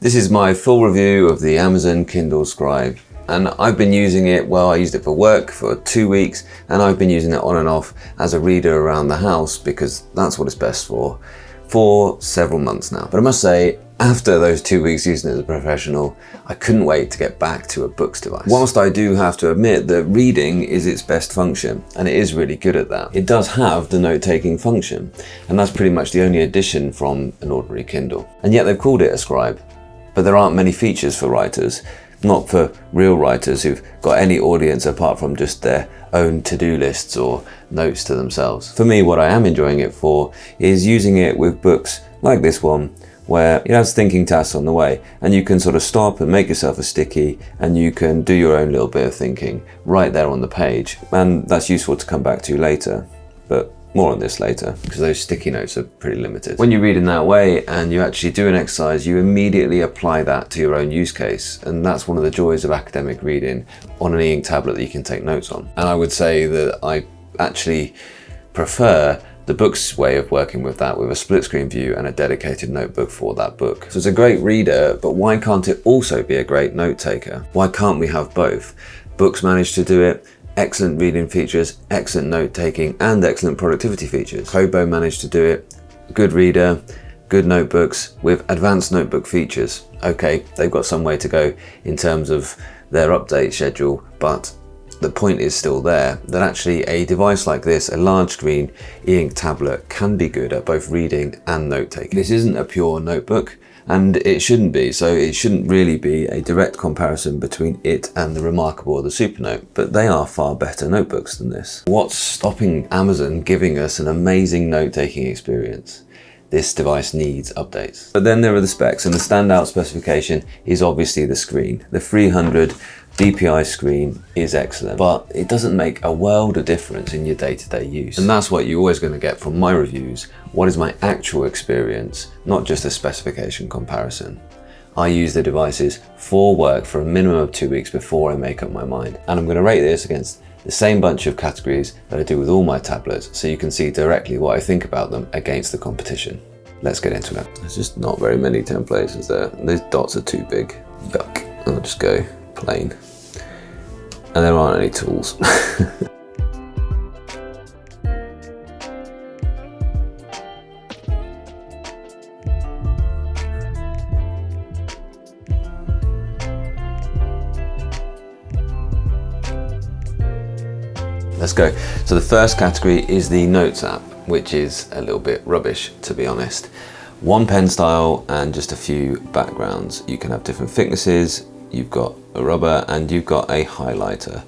This is my full review of the Amazon Kindle Scribe, and I've been using it, well, I used it for work for 2 weeks, and I've been using it on and off as a reader around the house because that's what it's best for several months now. But I must say, after those 2 weeks using it as a professional, I couldn't wait to get back to a books device. Whilst I do have to admit that reading is its best function, and it is really good at that, it does have the note-taking function, and that's pretty much the only addition from an ordinary Kindle. And yet they've called it a Scribe. But there aren't many features for writers, not for real writers who've got any audience apart from just their own to-do lists or notes to themselves. For me, what I am enjoying it for is using it with books like this one, where it has thinking tasks on the way, and you can sort of stop and make yourself a sticky, and you can do your own little bit of thinking right there on the page. And that's useful to come back to later, but more on this later, because those sticky notes are pretty limited. When you read in that way and you actually do an exercise, you immediately apply that to your own use case. And that's one of the joys of academic reading on an Eink tablet that you can take notes on. And I would say that I actually prefer the book's way of working with that, with a split screen view and a dedicated notebook for that book. So it's a great reader, but why can't it also be a great note taker? Why can't we have both? Books manage to do it. Excellent reading features, excellent note-taking, and excellent productivity features. Kobo managed to do it. Good reader, good notebooks with advanced notebook features. Okay, they've got some way to go in terms of their update schedule, but the point is still there, that actually a device like this, a large screen e-ink tablet, can be good at both reading and note-taking. This isn't a pure notebook, and it shouldn't be, so it shouldn't really be a direct comparison between it and the Remarkable or the Supernote, but they are far better notebooks than this. What's stopping Amazon giving us an amazing note-taking experience? This device needs updates. But then there are the specs, and the standout specification is obviously the screen. The 300 DPI screen is excellent, but it doesn't make a world of difference in your day-to-day use. And that's what you're always going to get from my reviews. What is my actual experience, not just a specification comparison. I use the devices for work for a minimum of 2 weeks before I make up my mind. And I'm going to rate this against the same bunch of categories that I do with all my tablets, so you can see directly what I think about them against the competition. Let's get into it. There's just not very many templates, is there? These dots are too big. Yuck. I'll just go plain. And there aren't any tools. Let's go. So the first category is the Notes app, which is a little bit rubbish, to be honest. One pen style and just a few backgrounds. You can have different thicknesses, you've got a rubber, and you've got a highlighter.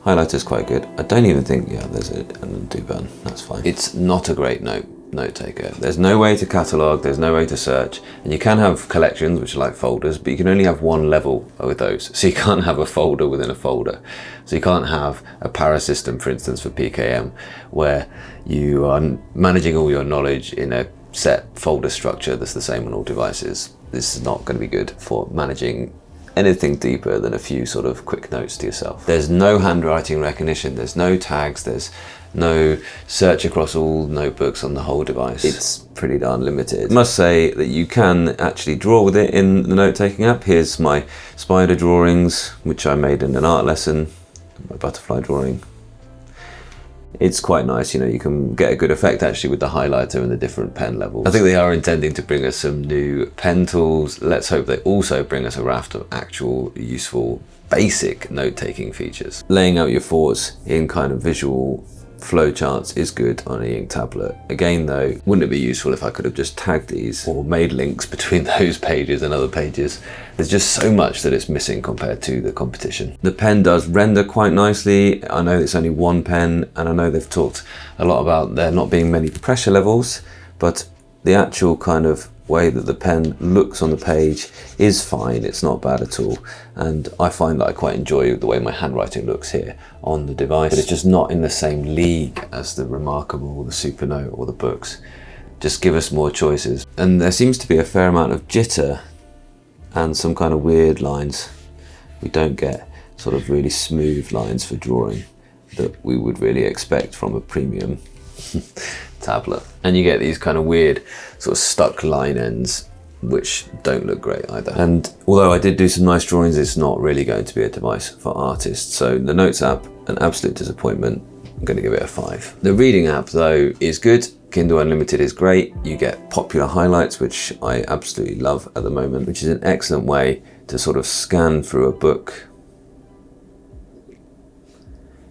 Highlighter's quite good. I don't even think, yeah, there's an undo button, that's fine. It's not a great note taker. There's no way to catalog, there's no way to search, and you can have collections, which are like folders, but you can only have one level with those. So you can't have a folder within a folder. So you can't have a para system, for instance, for PKM, where you are managing all your knowledge in a set folder structure that's the same on all devices. This is not going to be good for managing anything deeper than a few sort of quick notes to yourself. There's no handwriting recognition, there's no tags, there's no search across all notebooks on the whole device. It's pretty darn limited. I must say that you can actually draw with it in the note-taking app. Here's my spider drawings, which I made in an art lesson, my butterfly drawing. It's quite nice, you know, you can get a good effect actually with the highlighter and the different pen levels. I think they are intending to bring us some new pen tools. Let's hope they also bring us a raft of actual useful basic note-taking features. Laying out your thoughts in kind of visual flowcharts is good on an e-ink tablet. Again though, wouldn't it be useful if I could have just tagged these or made links between those pages and other pages? There's just so much that it's missing compared to the competition. The pen does render quite nicely. I know it's only one pen, and I know they've talked a lot about there not being many pressure levels, but the actual kind of way that the pen looks on the page is fine. It's not bad at all, and I find that I quite enjoy the way my handwriting looks here on the device, but it's just not in the same league as the Remarkable, the Supernote, or the books. Just give us more choices. And there seems to be a fair amount of jitter and some kind of weird lines. We don't get sort of really smooth lines for drawing that we would really expect from a premium tablet. And you get these kind of weird sort of stuck line ends which don't look great either. And although I did do some nice drawings, it's not really going to be a device for artists. So the Notes app, an absolute disappointment. I'm going to give it a 5. The reading app though is good. Kindle Unlimited is great. You get popular highlights, which I absolutely love at the moment, which is an excellent way to sort of scan through a book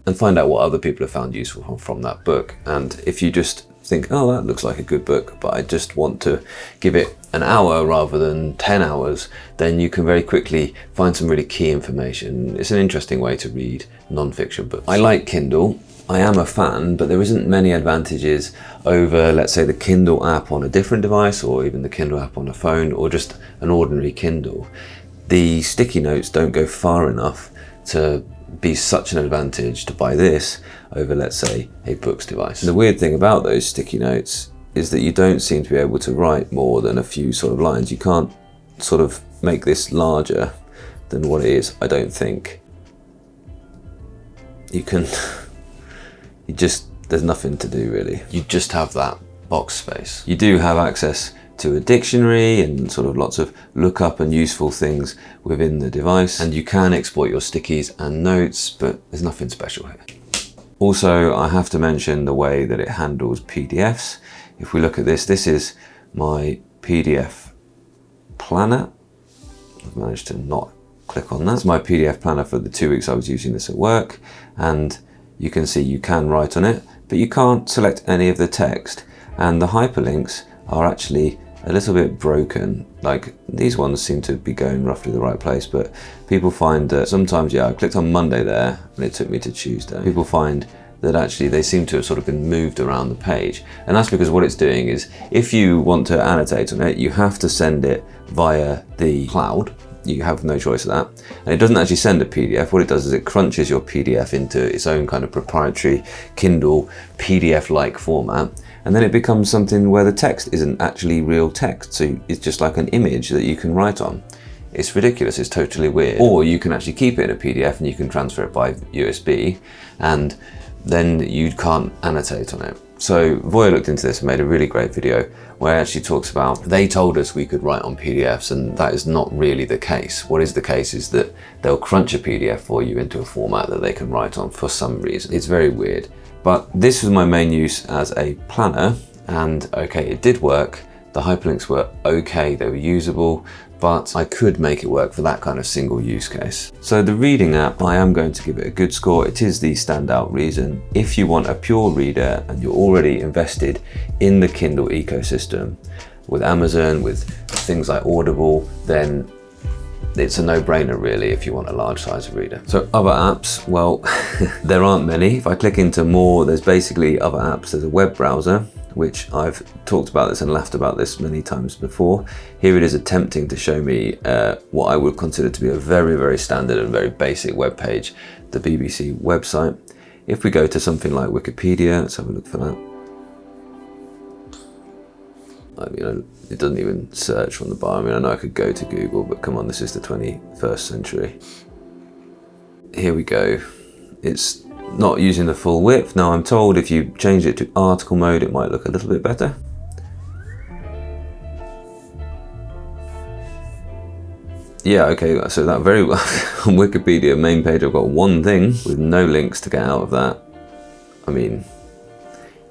and find out what other people have found useful from that book. And if you just think, oh, that looks like a good book, but I just want to give it an hour rather than 10 hours, then you can very quickly find some really key information. It's an interesting way to read non-fiction books. I like Kindle. I am a fan, but there isn't many advantages over, let's say, the Kindle app on a different device, or even the Kindle app on a phone, or just an ordinary Kindle. The sticky notes don't go far enough to be such an advantage to buy this over, let's say, a Boox device. And the weird thing about those sticky notes is that you don't seem to be able to write more than a few sort of lines. You can't sort of make this larger than what it is, I don't think. You can, there's nothing to do really. You just have that box space. You do have access to a dictionary and sort of lots of lookup and useful things within the device, and you can export your stickies and notes, but there's nothing special here. Also, I have to mention the way that it handles PDFs. If we look at this, this is my PDF planner. I've managed to not click on that. It's my PDF planner for the 2 weeks I was using this at work, and you can see you can write on it, but you can't select any of the text, and the hyperlinks are actually a little bit broken. Like, these ones seem to be going roughly the right place, but people find that sometimes, yeah, I clicked on Monday there and it took me to Tuesday. People find that actually they seem to have sort of been moved around the page. And that's because what it's doing is, if you want to annotate on it, you have to send it via the cloud. You have no choice of that. And it doesn't actually send a PDF. What it does is it crunches your PDF into its own kind of proprietary Kindle PDF-like format. And then it becomes something where the text isn't actually real text. So it's just like an image that you can write on. It's ridiculous, it's totally weird. Or you can actually keep it in a PDF and you can transfer it by USB, and then you can't annotate on it. So Voya looked into this and made a really great video where it actually talks about, they told us we could write on PDFs, and that is not really the case. What is the case is that they'll crunch a PDF for you into a format that they can write on for some reason. It's very weird. But this was my main use as a planner, and okay, it did work. The hyperlinks were okay, they were usable, but I could make it work for that kind of single use case. So the reading app, I am going to give it a good score. It is the standout reason. If you want a pure reader and you're already invested in the Kindle ecosystem with Amazon, with things like Audible, then it's a no-brainer really if you want a large size reader. So other apps, well, there aren't many. If I click into more, there's basically other apps. There's a web browser, which I've talked about this and laughed about this many times before. Here it is attempting to show me what I would consider to be a very, very standard and very basic web page, the BBC website. If we go to something like Wikipedia, let's have a look for that. I mean, it doesn't even search from the bar. I mean, I know I could go to Google, but come on, this is the 21st century. Here we go. It's not using the full width. Now I'm told if you change it to article mode, it might look a little bit better. Yeah, okay, so that very well, on Wikipedia main page, I've got one thing with no links to get out of that. I mean,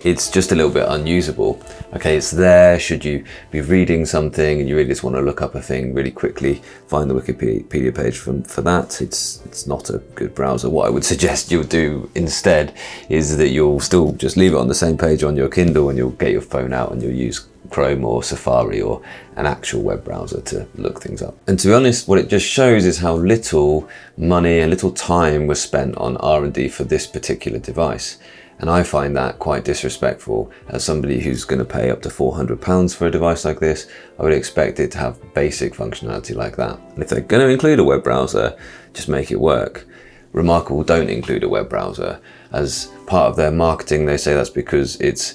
it's just a little bit unusable. Okay, it's there should you be reading something and you really just want to look up a thing really quickly, find the Wikipedia page for that. It's not a good browser. What I would suggest you'll do instead is that you'll still just leave it on the same page on your Kindle, and you'll get your phone out and you'll use Chrome or Safari or an actual web browser to look things up. And to be honest, what it just shows is how little money and little time was spent on R&D for this particular device. And I find that quite disrespectful. As somebody who's going to pay up to £400 for a device like this, I would expect it to have basic functionality like that. And if they're going to include a web browser, just make it work. Remarkable don't include a web browser. As part of their marketing, they say that's because it's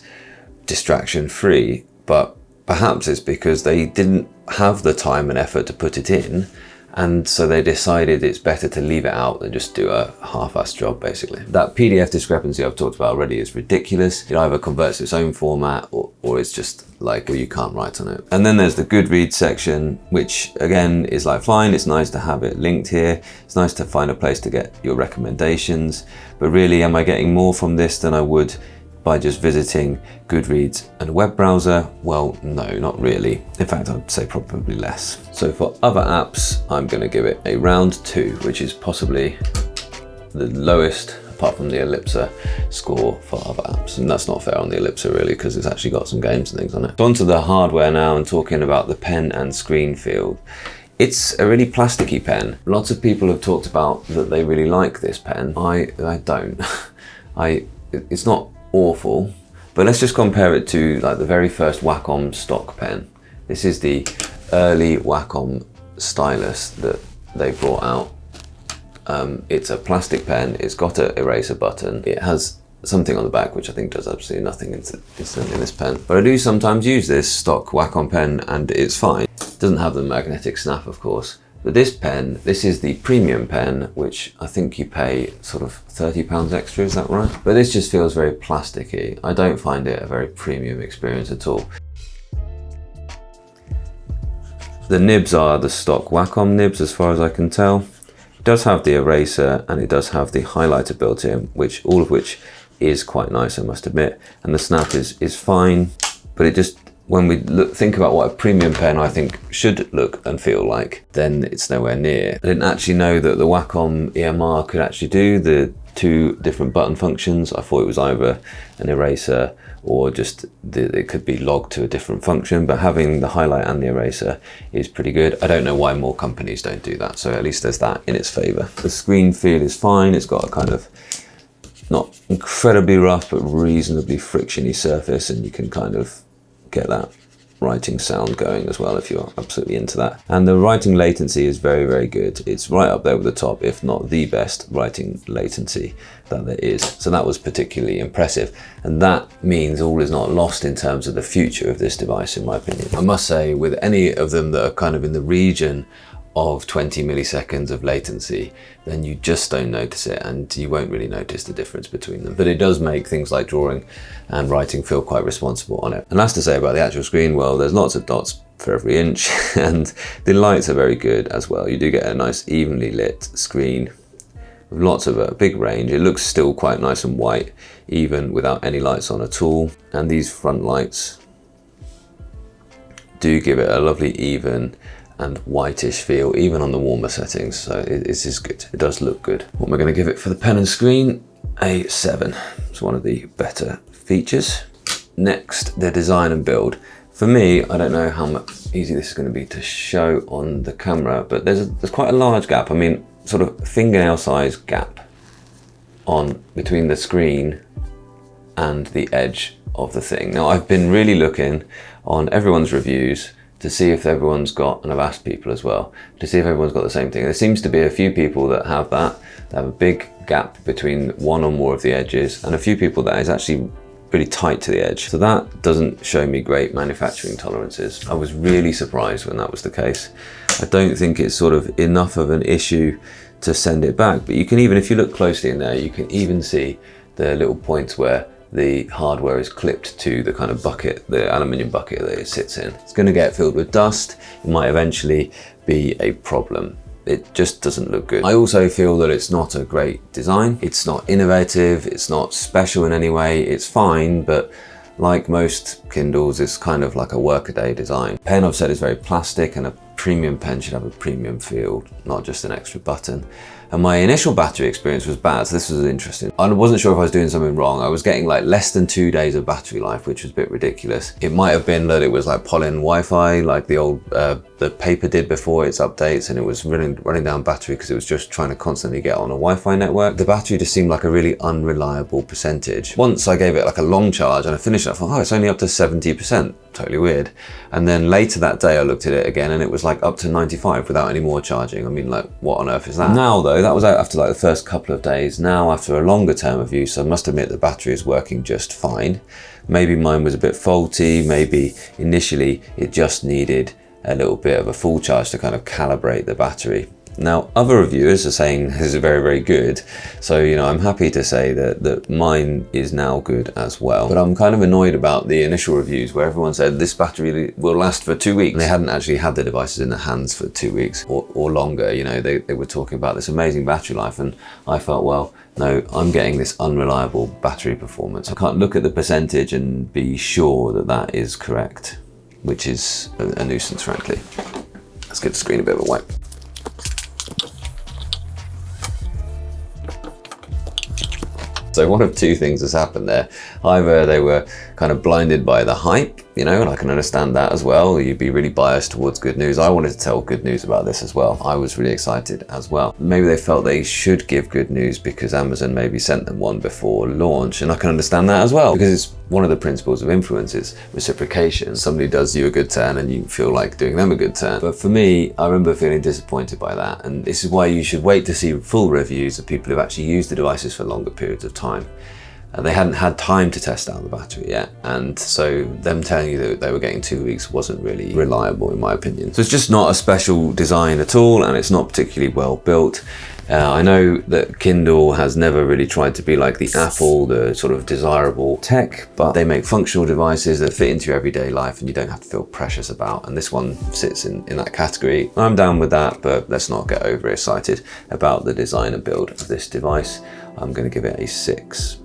distraction free, but perhaps it's because they didn't have the time and effort to put it in, And so they decided it's better to leave it out than just do a half-assed job, basically. That PDF discrepancy I've talked about already is ridiculous. It either converts to its own format or it's just like, well, you can't write on it. And then there's the Goodreads section, which again is like fine. It's nice to have it linked here. It's nice to find a place to get your recommendations. But really, am I getting more from this than I would by just visiting Goodreads and a web browser? Well, no, not really. In fact, I'd say probably less. So for other apps, I'm going to give it a round 2, which is possibly the lowest apart from the Ellipsa score for other apps. And that's not fair on the Ellipsa really, because it's actually got some games and things on it. So onto the hardware now and talking about the pen and screen field. It's a really plasticky pen. Lots of people have talked about that they really like this pen. I don't. It's not awful, but let's just compare it to like the very first Wacom stock pen. This is the early Wacom stylus that they brought out. It's a plastic pen, it's got an eraser button, it has something on the back which I think does absolutely nothing in this pen. But I do sometimes use this stock Wacom pen and it's fine. It doesn't have the magnetic snap, of course. But this pen, this is the premium pen, which I think you pay sort of £30 extra, is that right? But this just feels very plasticky. I don't find it a very premium experience at all. The nibs are the stock Wacom nibs as far as I can tell. It does have the eraser and it does have the highlighter built in, all of which is quite nice, I must admit. And the snap is fine, but it just, when we think about what a premium pen I think should look and feel like, then it's nowhere near. I didn't actually know that the Wacom EMR could actually do the 2 different button functions. I thought it was either an eraser or just it could be logged to a different function, but having the highlight and the eraser is pretty good. I don't know why more companies don't do that, so at least there's that in its favor. The screen feel is fine. It's got a kind of not incredibly rough, but reasonably frictiony surface, and you can kind of get that writing sound going as well if you're absolutely into that. And the writing latency is very, very good. It's right up there with the top, if not the best writing latency that there is. So that was particularly impressive. And that means all is not lost in terms of the future of this device, in my opinion. I must say, with any of them that are kind of in the region of 20 milliseconds of latency, then you just don't notice it and you won't really notice the difference between them. But it does make things like drawing and writing feel quite responsible on it. And that's to say about the actual screen, well, there's lots of dots for every inch and the lights are very good as well. You do get a nice evenly lit screen with lots of a big range. It looks still quite nice and white, even without any lights on at all. And these front lights do give it a lovely even and whitish feel, even on the warmer settings. So it is good. It does look good. What am I going to give it for the pen and screen? A 7. It's one of the better features. Next, the design and build. For me, I don't know how much easy this is going to be to show on the camera, but there's quite a large gap. I mean, sort of fingernail size gap between the screen and the edge of the thing. Now, I've been really looking on everyone's reviews to see if everyone's got, and I've asked people as well, to see if everyone's got the same thing. There seems to be a few people that have that. They have a big gap between one or more of the edges, and a few people that is actually really tight to the edge. So that doesn't show me great manufacturing tolerances. I was really surprised when that was the case. I don't think it's sort of enough of an issue to send it back, but you can even, if you look closely in there, you can even see the little points where the hardware is clipped to the kind of bucket, the aluminium bucket that it sits in. It's going to get filled with dust. It might eventually be a problem. It just doesn't look good. I also feel that it's not a great design. It's not innovative. It's not special in any way. It's fine, but like most Kindles, it's kind of like a workaday design. Pen, I've said, is very plastic, and a premium pen should have a premium feel, not just an extra button. And my initial battery experience was bad, so this was interesting. I wasn't sure if I was doing something wrong. I was getting like less than 2 days of battery life, which was a bit ridiculous. It might have been that it was like Pollen Wi-Fi, like the old, the paper did before its updates, and it was running down battery because it was just trying to constantly get on a Wi-Fi network. The battery just seemed like a really unreliable percentage. Once I gave it like a long charge and I finished it, I thought, oh, it's only up to 70%. Totally weird. And then later that day I looked at it again and it was like up to 95 without any more charging. I mean, like, what on earth is that? Now though, that was out after like the first couple of days. Now after a longer term of use, I must admit the battery is working just fine. Maybe mine was a bit faulty. Maybe initially it just needed a little bit of a full charge to kind of calibrate the battery. Now, other reviewers are saying this is very, very good. So, you know, I'm happy to say that mine is now good as well. But I'm kind of annoyed about the initial reviews where everyone said this battery will last for 2 weeks. And they hadn't actually had the devices in their hands for 2 weeks or longer. You know, they were talking about this amazing battery life. And I felt, well, no, I'm getting this unreliable battery performance. I can't look at the percentage and be sure that that is correct, which is a nuisance, frankly. Let's give the screen a bit of a wipe. So one of two things has happened there. Either they were kind of blinded by the hype, you know, and I can understand that as well. You'd be really biased towards good news. I wanted to tell good news about this as well. I was really excited as well. Maybe they felt they should give good news because Amazon maybe sent them one before launch, and I can understand that as well, because it's one of the principles of influence is reciprocation. Somebody does you a good turn and you feel like doing them a good turn. But for me, I remember feeling disappointed by that. And this is why you should wait to see full reviews of people who've actually used the devices for longer periods of time. They hadn't had time to test out the battery yet. And so them telling you that they were getting 2 weeks wasn't really reliable in my opinion. So it's just not a special design at all, and it's not particularly well built. I know that Kindle has never really tried to be like the Apple, the sort of desirable tech, but they make functional devices that fit into your everyday life and you don't have to feel precious about. And this one sits in that category. I'm down with that, but let's not get overexcited about the design and build of this device. I'm going to give it a 6.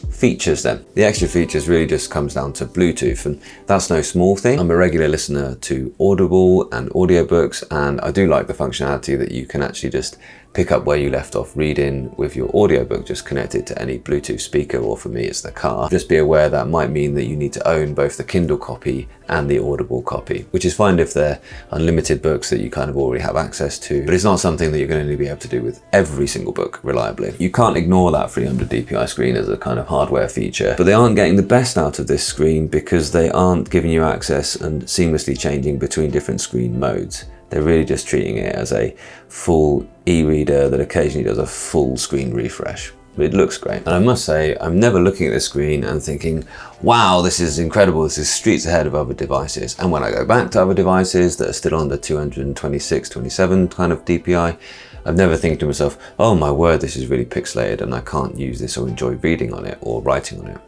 Features then. The extra features really just comes down to Bluetooth, and that's no small thing. I'm a regular listener to Audible and audiobooks, and I do like the functionality that you can actually just pick up where you left off reading with your audiobook, just connect it to any Bluetooth speaker, or for me it's the car. Just be aware that might mean that you need to own both the Kindle copy and the Audible copy, which is fine if they're unlimited books that you kind of already have access to, but it's not something that you're going to be able to do with every single book reliably. You can't ignore that 300 dpi screen as a kind of hardware feature, but they aren't getting the best out of this screen because they aren't giving you access and seamlessly changing between different screen modes. They're really just treating it as a full e-reader that occasionally does a full screen refresh. But it looks great. And I must say, I'm never looking at this screen and thinking, wow, this is incredible, this is streets ahead of other devices. And when I go back to other devices that are still on the 226, 27 kind of DPI, I've never think to myself, oh my word, this is really pixelated and I can't use this or enjoy reading on it or writing on it.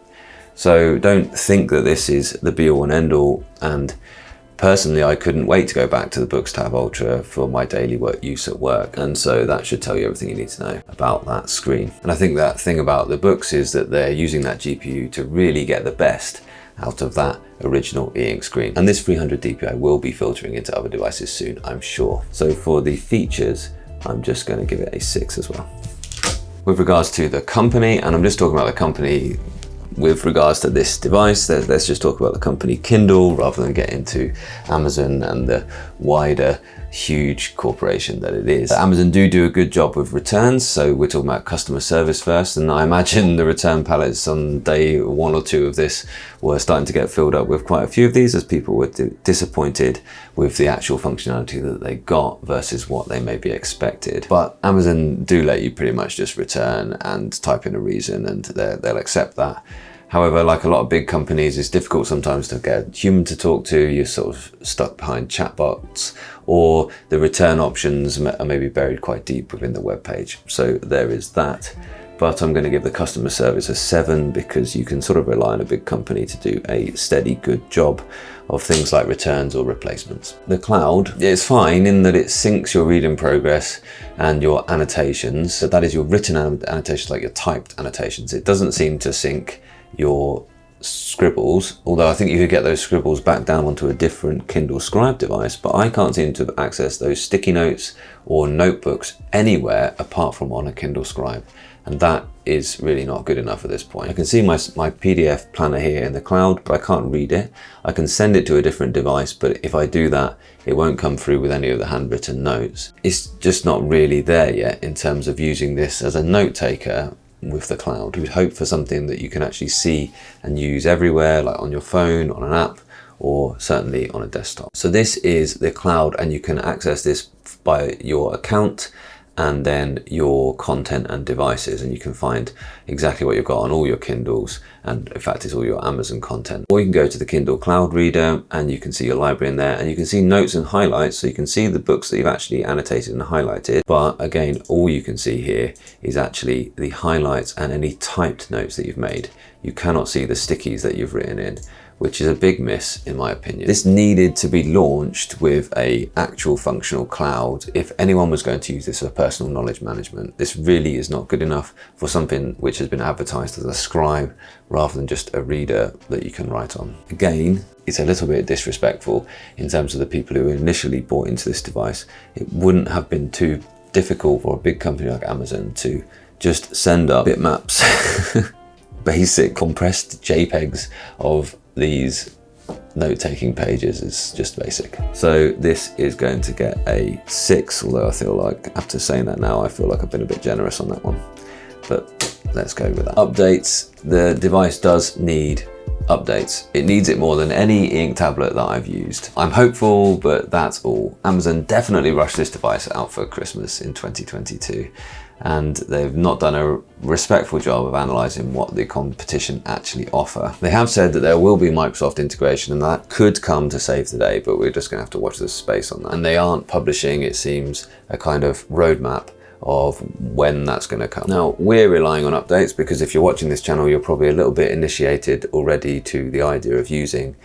So don't think that this is the be all and end all. And personally, I couldn't wait to go back to the Boox Tab Ultra for my daily use at work. And so that should tell you everything you need to know about that screen. And I think that thing about the Boox is that they're using that GPU to really get the best out of that original Eink screen. And this 300 DPI will be filtering into other devices soon, I'm sure. So for the features, I'm just going to give it a 6 as well. With regards to the company, and I'm just talking about the company with regards to this device, let's just talk about the company Kindle rather than get into Amazon and the wider huge corporation that it is. Amazon do a good job with returns, so we're talking about customer service first, and I imagine the return pallets on day 1 or 2 of this were starting to get filled up with quite a few of these as people were disappointed with the actual functionality that they got versus what they maybe expected. But Amazon do let you pretty much just return and type in a reason and they'll accept that. However, like a lot of big companies, it's difficult sometimes to get a human to talk to. You're sort of stuck behind chatbots, or the return options are maybe buried quite deep within the web page. So there is that. But I'm going to give the customer service a 7 because you can sort of rely on a big company to do a steady, good job of things like returns or replacements. The cloud is fine in that it syncs your read in progress and your annotations. So that is your written annotations, like your typed annotations. It doesn't seem to sync your scribbles, although I think you could get those scribbles back down onto a different Kindle Scribe device, but I can't seem to access those sticky notes or notebooks anywhere apart from on a Kindle Scribe. And that is really not good enough at this point. I can see my PDF planner here in the cloud, but I can't read it. I can send it to a different device, but if I do that, it won't come through with any of the handwritten notes. It's just not really there yet in terms of using this as a note taker with the cloud. We'd hope for something that you can actually see and use everywhere, like on your phone, on an app, or certainly on a desktop. So this is the cloud, and you can access this by your account and then your content and devices, and you can find exactly what you've got on all your Kindles, and in fact it's all your Amazon content. Or you can go to the Kindle Cloud Reader and you can see your library in there, and you can see notes and highlights, so you can see the books that you've actually annotated and highlighted. But again, all you can see here is actually the highlights and any typed notes that you've made. You cannot see the stickies that you've written in, which is a big miss in my opinion. This needed to be launched with a actual functional cloud if anyone was going to use this for personal knowledge management. This really is not good enough for something which has been advertised as a scribe rather than just a reader that you can write on. Again, it's a little bit disrespectful in terms of the people who initially bought into this device. It wouldn't have been too difficult for a big company like Amazon to just send up bitmaps, basic compressed JPEGs of these note-taking pages. Is just basic. So this is going to get a 6, although I feel like, after saying that now, I feel like I've been a bit generous on that one. But let's go with that. Updates. The device does need updates. It needs it more than any Eink tablet that I've used. I'm hopeful, but that's all. Amazon definitely rushed this device out for Christmas in 2022. And they've not done a respectful job of analysing what the competition actually offer. They have said that there will be Microsoft integration, and that could come to save the day, but we're just gonna have to watch this space on that. And they aren't publishing, it seems, a kind of roadmap of when that's going to come. Now, we're relying on updates because if you're watching this channel, you're probably a little bit initiated already to the idea of using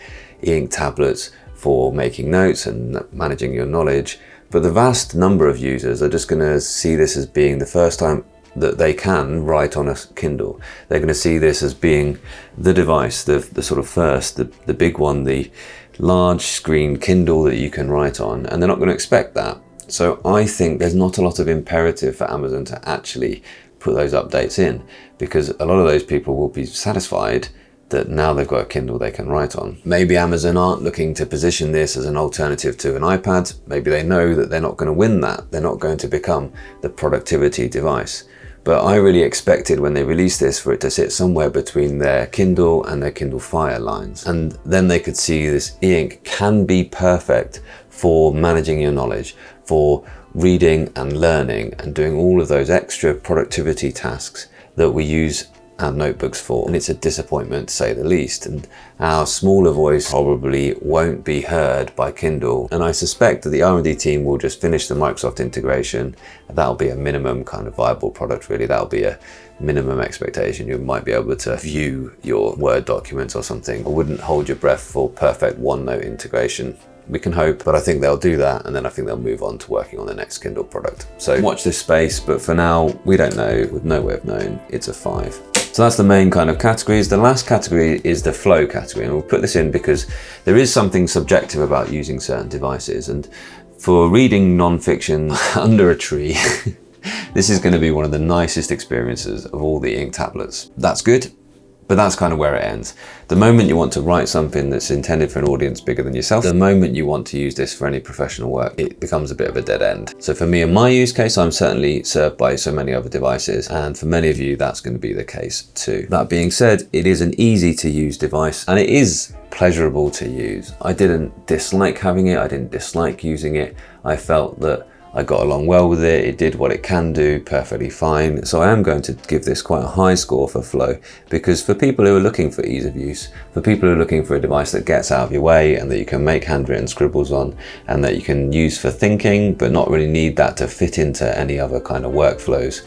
Eink tablets for making notes and managing your knowledge. But the vast number of users are just going to see this as being the first time that they can write on a Kindle. They're going to see this as being the device, the sort of first, the big one, the large screen Kindle that you can write on, and they're not going to expect that. So I think there's not a lot of imperative for Amazon to actually put those updates in, because a lot of those people will be satisfied that now they've got a Kindle they can write on. Maybe Amazon aren't looking to position this as an alternative to an iPad. Maybe they know that they're not going to win that. They're not going to become the productivity device. But I really expected when they released this for it to sit somewhere between their Kindle and their Kindle Fire lines. And then they could see this Eink can be perfect for managing your knowledge, for reading and learning and doing all of those extra productivity tasks that we use our notebooks for. And it's a disappointment to say the least, and our smaller voice probably won't be heard by Kindle. And I suspect that the R&D team will just finish the Microsoft integration. That'll be a minimum kind of viable product, really. That'll be a minimum expectation. You might be able to view your Word documents or something. I wouldn't hold your breath for perfect OneNote integration. We can hope, but I think they'll do that, and then I think they'll move on to working on the next Kindle product. So watch this space, but for now, we don't know, with no way of knowing. It's a 5. So that's the main kind of categories. The last category is the flow category, and we'll put this in because there is something subjective about using certain devices, and for reading non-fiction under a tree, this is going to be one of the nicest experiences of all the Eink tablets. That's good. But that's kind of where it ends. The moment you want to write something that's intended for an audience bigger than yourself, the moment you want to use this for any professional work, it becomes a bit of a dead end. So for me, in my use case, I'm certainly served by so many other devices, and for many of you, that's going to be the case too. That being said, it is an easy to use device, and it is pleasurable to use. I didn't dislike having it, I didn't dislike using it. I felt that I got along well with it, it did what it can do perfectly fine. So I am going to give this quite a high score for flow, because for people who are looking for ease of use, for people who are looking for a device that gets out of your way and that you can make handwritten scribbles on and that you can use for thinking but not really need that to fit into any other kind of workflows,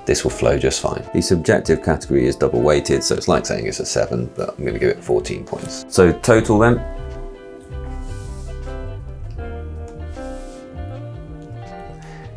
this will flow just fine. The subjective category is double weighted, so it's like saying it's a 7, but I'm going to give it 14 points. So total then,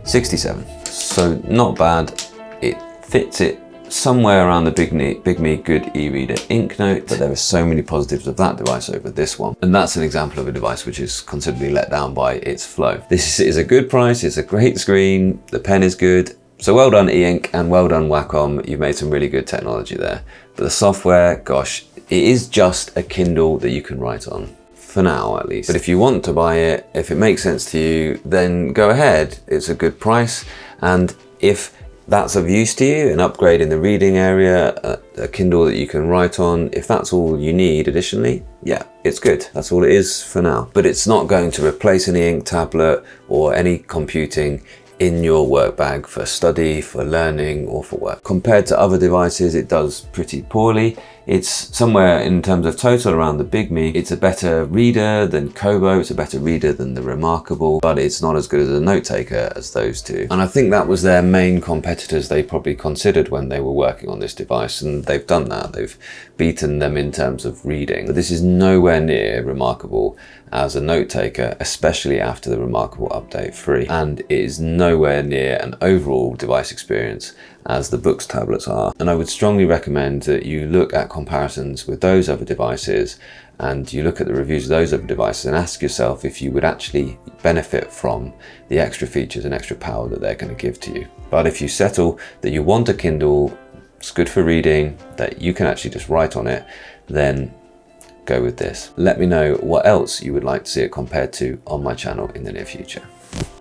67. So not bad. It fits it somewhere around the Big Me Good e-reader Eink Note, but there are so many positives of that device over this one. And that's an example of a device which is considerably let down by its flow. This is a good price, it's a great screen, the pen is good. So well done Eink, and well done Wacom, you've made some really good technology there. But the software, gosh, it is just a Kindle that you can write on. For now at least. But if you want to buy it, if it makes sense to you, then go ahead. It's a good price, and if that's of use to you, an upgrade in the reading area, a Kindle that you can write on, if that's all you need additionally, yeah, it's good. That's all it is for now. But it's not going to replace any Eink tablet or any computing in your work bag for study, for learning, or for work. Compared to other devices, it does pretty poorly. It's somewhere in terms of total around the Big Me. It's a better reader than Kobo, it's a better reader than the Remarkable, but it's not as good as a note taker as those two. And I think that was their main competitors they probably considered when they were working on this device, and they've done that. They've beaten them in terms of reading. But this is nowhere near Remarkable as a note taker, especially after the Remarkable Update 3, and it is nowhere near an overall device experience as the Boox tablets are. And I would strongly recommend that you look at comparisons with those other devices, and you look at the reviews of those other devices and ask yourself if you would actually benefit from the extra features and extra power that they're going to give to you. But if you settle that you want a Kindle, it's good for reading, that you can actually just write on it, then go with this. Let me know what else you would like to see it compared to on my channel in the near future.